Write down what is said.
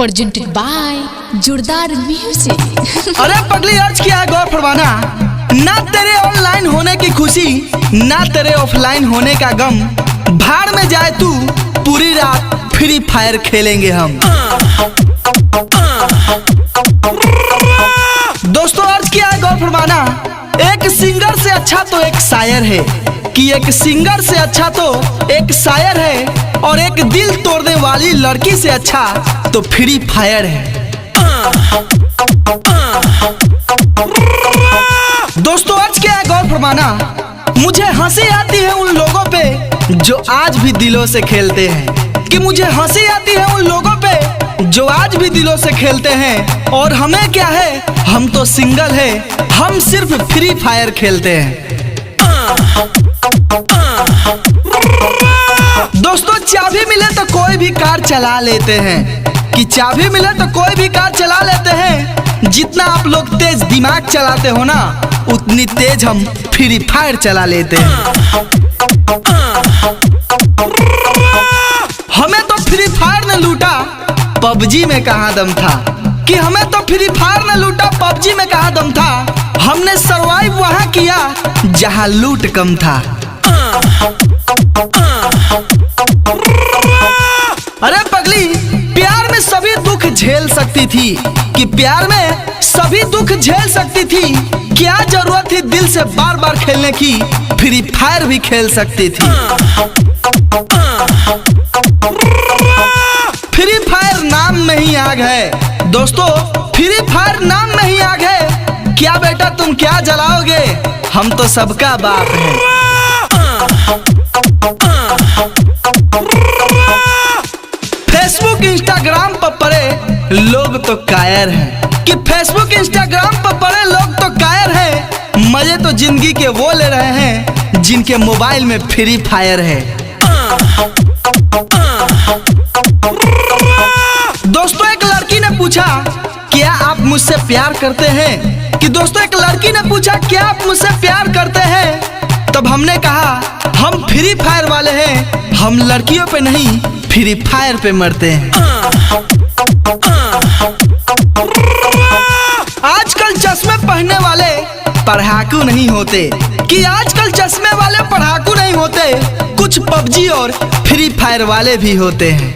presented by जोरदार music. अरे पगली अर्ज किया है गौर फरमाना, ना तेरे ऑनलाइन होने की खुशी ना तेरे ऑफलाइन होने का गम, भाड़ में जाए तू पूरी रात फ्री फायर खेलेंगे हम। दोस्तों अर्ज किया है गौर फरमाना, एक सिंगर से अच्छा तो एक शायर है, कि एक सिंगर से अच्छा तो एक शायर है, और एक दिल तोड़ने वाली लड़की से अच्छा तो फ्री फायर है। दोस्तों आज क्या है गौर फरमाना, मुझे हंसी आती है उन लोगों पे जो आज भी दिलों से खेलते हैं, कि मुझे हंसी आती है उन लोगों पे जो आज भी दिलों से खेलते हैं, और हमें क्या है हम तो सिंगल है, हम सिर्फ फ्री फायर खेलते हैं। दोस्तों चाबी मिले तो कोई भी कार चला लेते हैं, कि चाबी मिले तो कोई भी कार चला लेते हैं, जितना आप लोग तेज दिमाग चलाते हो ना उतनी तेज हम फ्री फायर चला लेते हैं। हमें तो फ्री फायर ने लूटा पबजी में कहाँ दम था, कि हमें तो फ्री फायर ने लूटा पबजी में कहाँ दम था, हमने सरवाइव वहां किया जहां लूट कम था। अरे पगली प्यार में सभी दुख झेल सकती थी, कि प्यार में सभी दुख झेल सकती थी, क्या जरूरत थी दिल से बार बार खेलने की, फ्री फायर भी खेल सकती थी। फ्री फायर नाम में ही आग है दोस्तों, फ्री फायर नाम में ही आग है, क्या बेटा तुम क्या जलाओगे, हम तो सबका बाप है। फेसबुक इंस्टाग्राम पर पड़े लोग तो कायर हैं, कि फेसबुक इंस्टाग्राम पर पड़े लोग तो कायर हैं, मजे तो जिंदगी के वो ले रहे हैं जिनके मोबाइल में फ्री फायर है। दोस्तों एक लड़की ने पूछा क्या आप मुझसे प्यार करते हैं, कि दोस्तों एक लड़की ने पूछा क्या आप मुझसे प्यार करते हैं, तब हमने कहा हम फ्री फायर वाले हैं, हम लड़कियों पे नहीं फ्री फायर पे मरते हैं। आजकल चश्मे पहनने वाले पढ़ाकू नहीं होते, कि आजकल चश्मे वाले पढ़ाकू नहीं होते, कुछ पबजी और फ्री फायर वाले भी होते हैं।